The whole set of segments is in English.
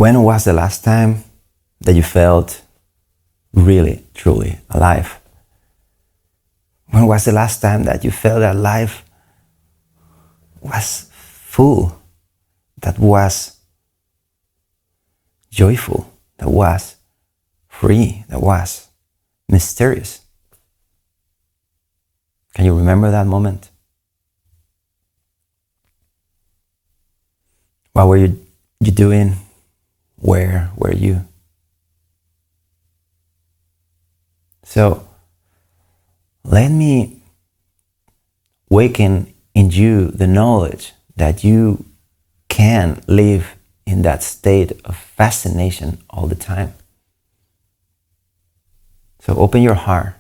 When was the last time that you felt really, truly alive? When was the last time that you felt that life was full, that was joyful, that was free, that was mysterious? Can you remember that moment? What were you doing? Where were you? So let me awaken in you the knowledge that you can live in that state of fascination all the time. So open your heart,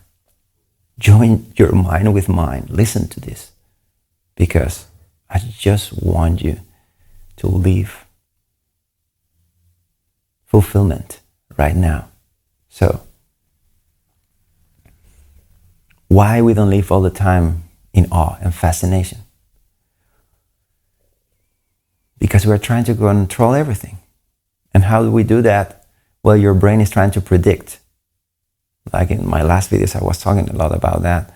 join your mind with mine, listen to this, because I just want you to live fulfillment right now. So why we don't live all the time in awe and fascination? Because we're trying to control everything. And how do we do that? Well, your brain is trying to predict. Like in my last videos, I was talking a lot about that.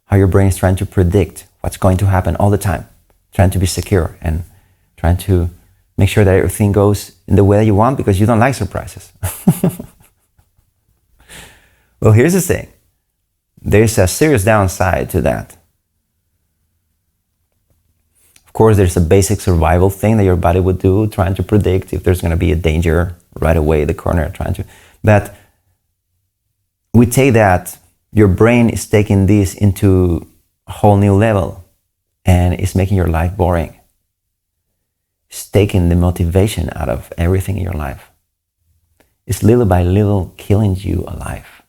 How your brain is trying to predict what's going to happen all the time. Trying to be secure and trying to make sure that everything goes in the way that you want because you don't like surprises. Well, here's the thing. There's a serious downside to that. Of course, there's a basic survival thing that your body would do, trying to predict if there's going to be a danger right away, the corner, But we take that, your brain is taking this into a whole new level and it's making your life boring. It's taking the motivation out of everything in your life. It's little by little killing you alive.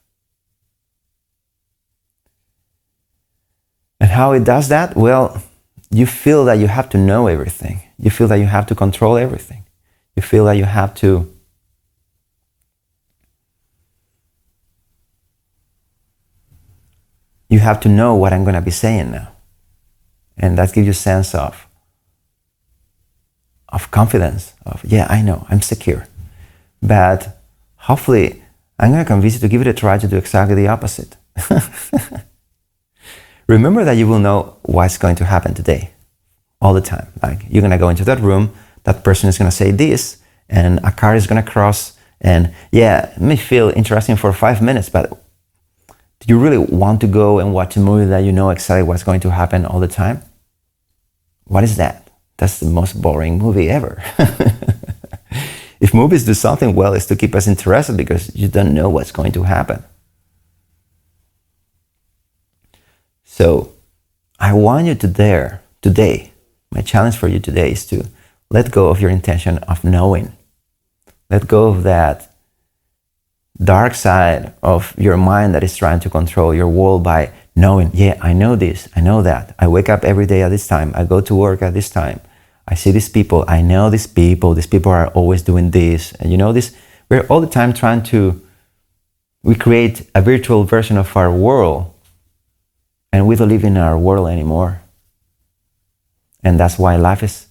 And how it does that? Well, you feel that you have to know everything. You feel that you have to control everything. You feel that you have to know what I'm going to be saying now. And that gives you a sense of confidence, yeah, I know, I'm secure. But hopefully, I'm going to convince you to give it a try to do exactly the opposite. Remember that you will know what's going to happen today, all the time. Like, you're going to go into that room, that person is going to say this, and a car is going to cross, and yeah, it may feel interesting for 5 minutes, but do you really want to go and watch a movie that you know exactly what's going to happen all the time? What is that? That's the most boring movie ever. If movies do something well, it's to keep us interested because you don't know what's going to happen. So I want you today, my challenge for you today is to let go of your intention of knowing. Let go of that dark side of your mind that is trying to control your world by knowing, yeah, I know this, I know that. I wake up every day at this time. I go to work at this time. I see these people. I know these people. These people are always doing this. And you know this, we're all the time trying to recreate a virtual version of our world. And we don't live in our world anymore. And that's why life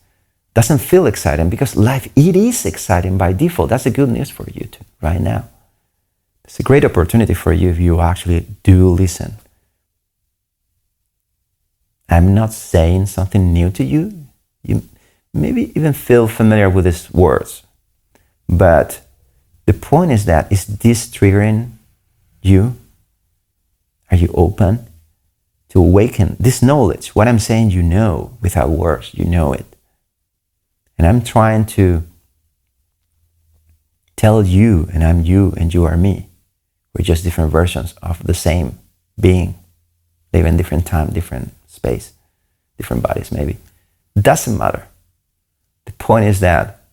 doesn't feel exciting, because life, it is exciting by default. That's the good news for you too, right now. It's a great opportunity for you if you actually do listen. I'm not saying something new to you. You maybe even feel familiar with these words. But the point is that, is this triggering you? Are you open to awaken this knowledge? What I'm saying, you know, without words, you know it. And I'm trying to tell you, and I'm you and you are me. We're just different versions of the same being, live in different time, different space, different bodies maybe. Doesn't matter. The point is that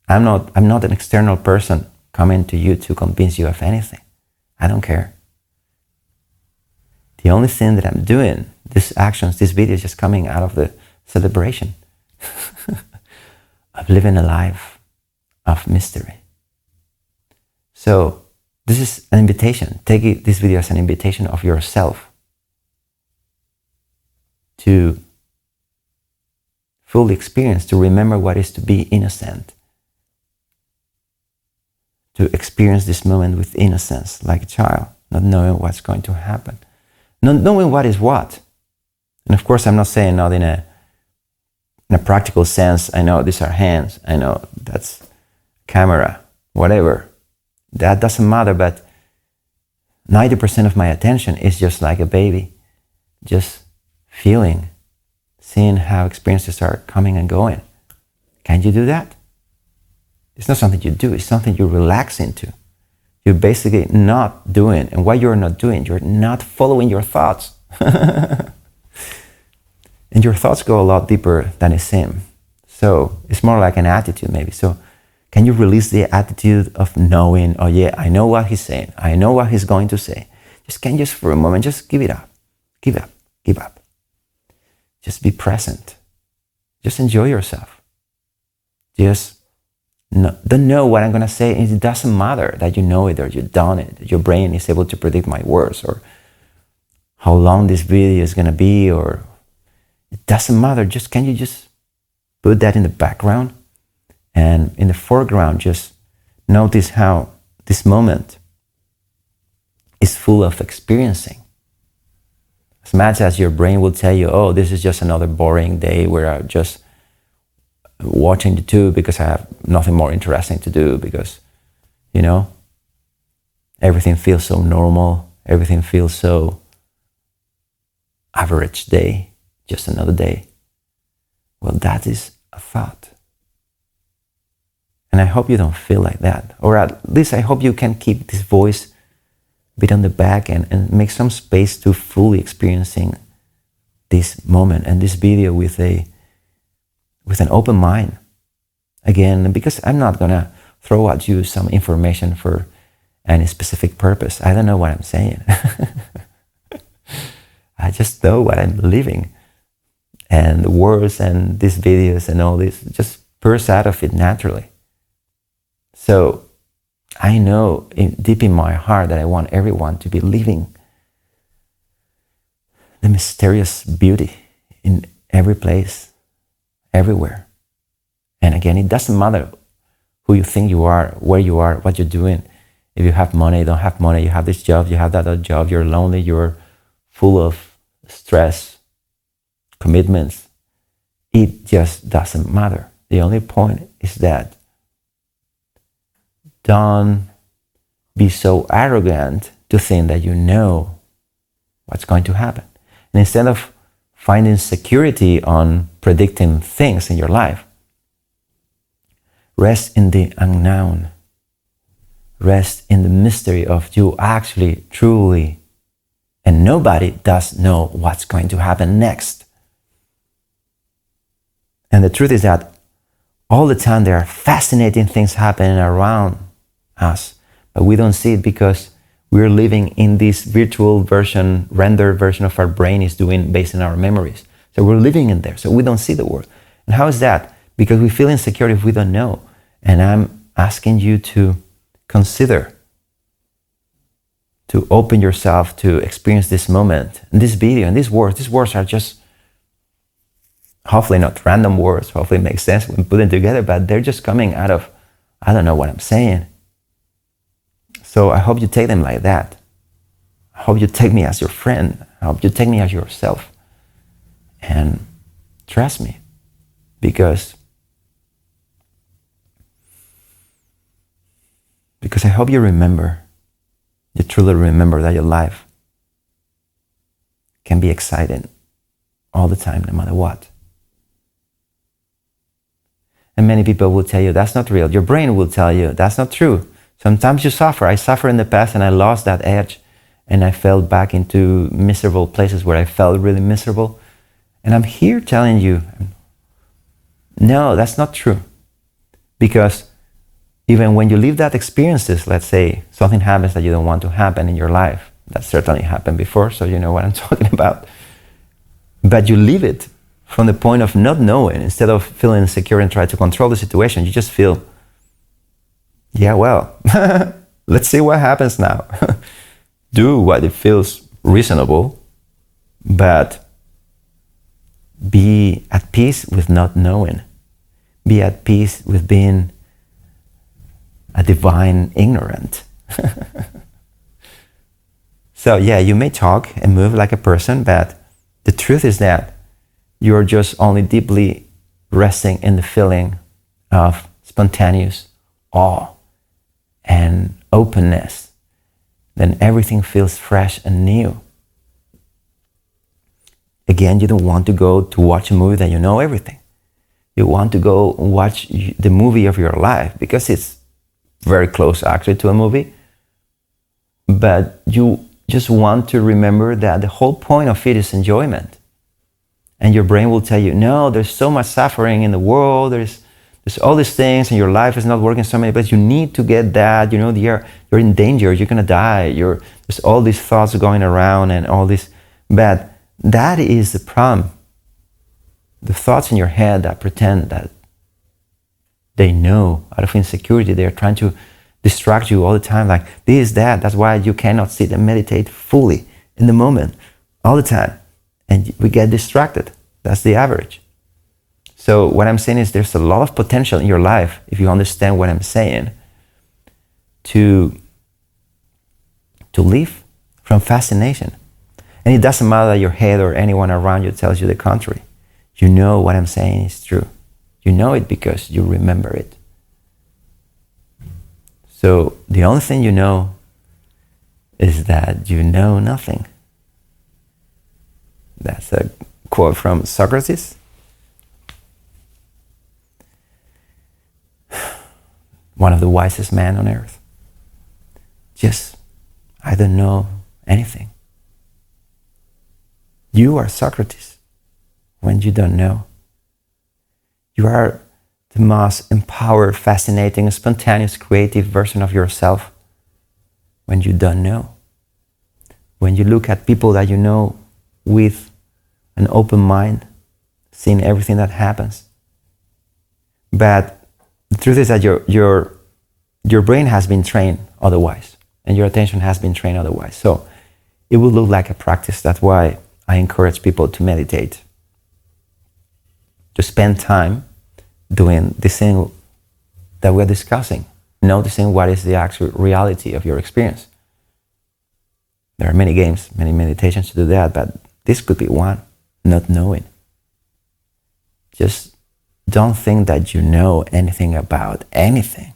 I'm not an external person coming to you to convince you of anything. I don't care. The only thing that I'm doing, these actions, this video is just coming out of the celebration of living a life of mystery. So this is an invitation. Take this video as an invitation of yourself to fully experience, to remember what it is to be innocent, to experience this moment with innocence, like a child, not knowing what's going to happen, not knowing what is what. And of course, I'm not saying not in a practical sense. I know these are hands, I know that's camera, whatever. That doesn't matter, but 90% of my attention is just like a baby, just feeling, seeing how experiences are coming and going. Can you do that? It's not something you do, it's something you relax into. You're basically not doing, and what you're not doing, you're not following your thoughts. And your thoughts go a lot deeper than it seems. So it's more like an attitude maybe. So can you release the attitude of knowing, oh yeah, I know what he's saying, I know what he's going to say. Just for a moment, just give it up. Give up, give up. Just be present. Just enjoy yourself. Just don't know what I'm going to say. It doesn't matter that you know it or you've done it. Your brain is able to predict my words or how long this video is going to be, or it doesn't matter. Can you just put that in the background, and in the foreground, just notice how this moment is full of experiencing. As much as your brain will tell you, oh, this is just another boring day where I'm just watching the tube because I have nothing more interesting to do, because, everything feels so normal, everything feels so average day, just another day. Well, that is a thought. And I hope you don't feel like that. Or at least I hope you can keep this voice a bit on the back and make some space to fully experiencing this moment and this video with an open mind. Again, because I'm not gonna throw at you some information for any specific purpose. I don't know what I'm saying. I just know what I'm living. And the words and these videos and all this just burst out of it naturally. So I know deep in my heart that I want everyone to be living the mysterious beauty in every place, everywhere. And again, it doesn't matter who you think you are, where you are, what you're doing. If you have money, don't have money, you have this job, you have that other job, you're lonely, you're full of stress, commitments. It just doesn't matter. The only point is that don't be so arrogant to think that you know what's going to happen. And instead of finding security on predicting things in your life, rest in the unknown. Rest in the mystery of you actually, truly, and nobody does know what's going to happen next. And the truth is that all the time there are fascinating things happening around us, but we don't see it because we're living in this virtual version, rendered version of our brain is doing based on our memories. So we're living in there, so we don't see the world. And how is that? Because we feel insecure if we don't know. And I'm asking you to consider, to open yourself to experience this moment, and this video, and these words. These words are just, hopefully not random words, hopefully it makes sense when put them together, but they're just coming out of, I don't know what I'm saying. So I hope you take them like that. I hope you take me as your friend. I hope you take me as yourself. And trust me, because I hope you truly remember that your life can be exciting all the time, no matter what. And many people will tell you, that's not real. Your brain will tell you, that's not true. Sometimes you suffer. I suffered in the past and I lost that edge and I fell back into miserable places where I felt really miserable. And I'm here telling you, no, that's not true. Because even when you live that experiences, let's say something happens that you don't want to happen in your life, that certainly happened before, so you know what I'm talking about. But you live it from the point of not knowing. Instead of feeling insecure and try to control the situation, you just feel, yeah, well, let's see what happens now. Do what it feels reasonable, but be at peace with not knowing. Be at peace with being a divine ignorant. So yeah, you may talk and move like a person, but the truth is that you're just only deeply resting in the feeling of spontaneous awe and openness. Then everything feels fresh and new. Again, you don't want to go to watch a movie that you know everything. You want to go watch the movie of your life because it's very close actually to a movie. But you just want to remember that the whole point of it is enjoyment. And your brain will tell you, no, there's so much suffering in the world, there's all these things, and your life is not working so many, but you need to get that, you're in danger, you're gonna die, there's all these thoughts going around and all this. But that is the problem. The thoughts in your head that pretend that they know out of insecurity, they're trying to distract you all the time, like this, that. That's why you cannot sit and meditate fully in the moment all the time. And we get distracted. That's the average. So what I'm saying is there's a lot of potential in your life, if you understand what I'm saying, to live from fascination. And it doesn't matter that your head or anyone around you tells you the contrary. You know what I'm saying is true. You know it because you remember it. So the only thing you know is that you know nothing. That's a quote from Socrates. One of the wisest men on earth. Just, I don't know anything. You are Socrates when you don't know. You are the most empowered, fascinating, spontaneous, creative version of yourself when you don't know. When you look at people that you know with an open mind, seeing everything that happens. But the truth is that your brain has been trained otherwise, and your attention has been trained otherwise. So it will look like a practice. That's why I encourage people to meditate, to spend time doing this thing that we're discussing, noticing what is the actual reality of your experience. There are many games, many meditations to do that, but this could be one, not knowing. Just don't think that you know anything about anything.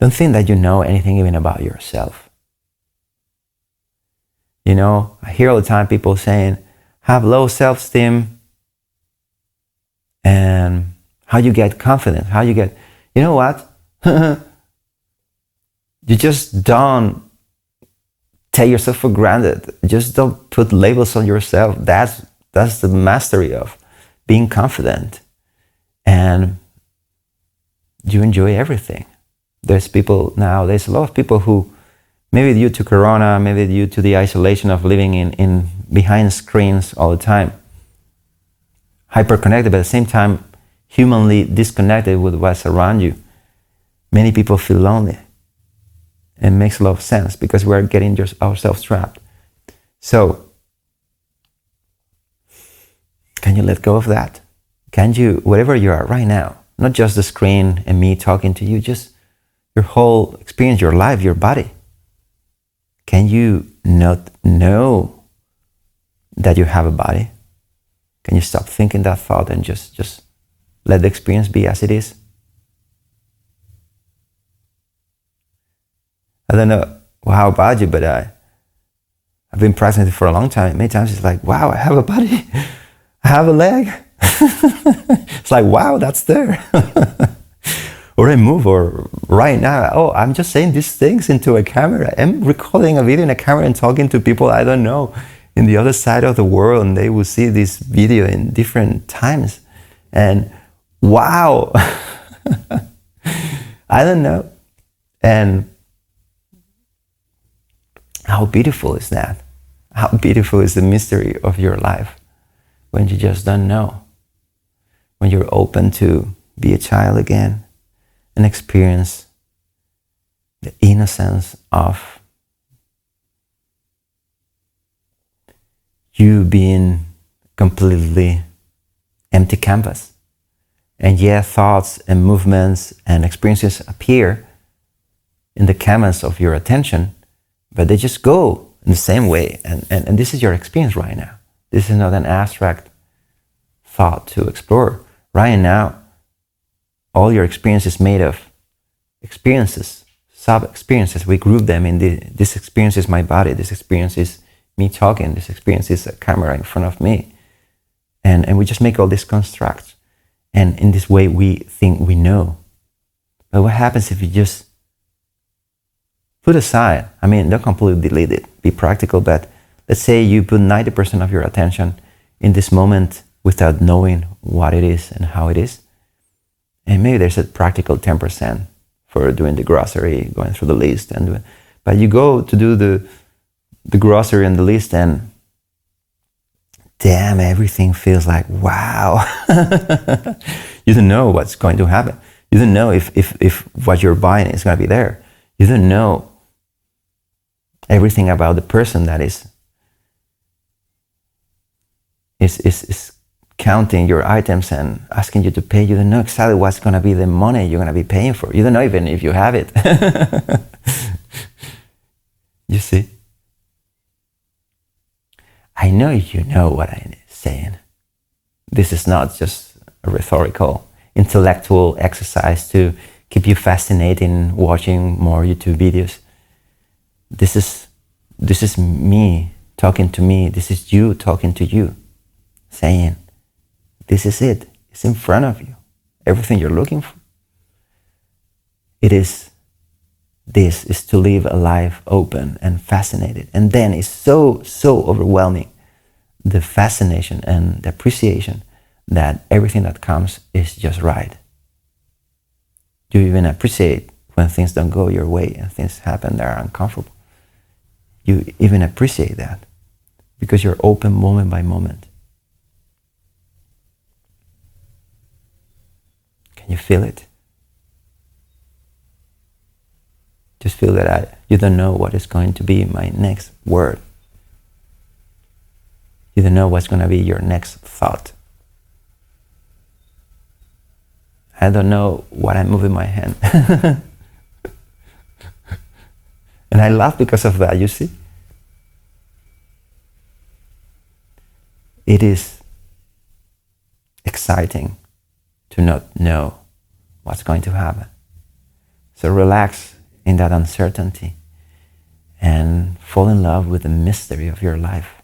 Don't think that you know anything even about yourself. I hear all the time people saying, have low self-esteem, and how you get confident, how you get, you know what? You just don't take yourself for granted. Just don't put labels on yourself. That's the mastery of being confident. And you enjoy everything. There's a lot of people who, maybe due to Corona, maybe due to the isolation of living in behind screens all the time, hyper-connected, but at the same time, humanly disconnected with what's around you. Many people feel lonely. It makes a lot of sense because we're getting ourselves trapped. So, can you let go of that? Can you, wherever you are right now, not just the screen and me talking to you, just your whole experience, your life, your body. Can you not know that you have a body? Can you stop thinking that thought and just let the experience be as it is? I don't know how about you, but I've been practicing it for a long time. Many times it's like, wow, I have a body. I have a leg. It's like, wow, that's there. Or I move, or right now, I'm just saying these things into a camera. I'm recording a video in a camera and talking to people I don't know in the other side of the world, and they will see this video in different times. And wow, I don't know. And how beautiful is that? How beautiful is the mystery of your life when you just don't know, when you're open to be a child again and experience the innocence of you being completely empty canvas, And yeah, thoughts and movements and experiences appear in the canvas of your attention, but they just go in the same way. And this is your experience right now. This is not an abstract thought to explore. Right now, all your experience is made of experiences, sub-experiences. We group them in this experience is my body, this experience is me talking, this experience is a camera in front of me. And we just make all these constructs. And in this way, we think we know. But what happens if you just put aside, don't completely delete it, be practical, but let's say you put 90% of your attention in this moment without knowing what it is and how it is. And maybe there's a practical 10% for doing the grocery, going through the list. But you go to do the grocery and the list, and damn, everything feels like, wow. You don't know what's going to happen. You don't know if what you're buying is going to be there. You don't know everything about the person that is counting your items and asking you to pay. You don't know exactly what's going to be the money you're going to be paying for. You don't know even if you have it. You see? I know you know what I'm saying. This is not just a rhetorical, intellectual exercise to keep you fascinated watching more YouTube videos. This is me talking to me. This is you talking to you, saying, this is it. It's in front of you. Everything you're looking for. This is to live a life open and fascinated. And then it's so overwhelming, the fascination and the appreciation that everything that comes is just right. You even appreciate when things don't go your way and things happen that are uncomfortable. You even appreciate that because you're open moment by moment. Can you feel it? Just feel that you don't know what is going to be my next word. You don't know what's going to be your next thought. I don't know what I'm moving my hand. And I laugh because of that, you see? It is exciting to not know what's going to happen. So relax in that uncertainty and fall in love with the mystery of your life.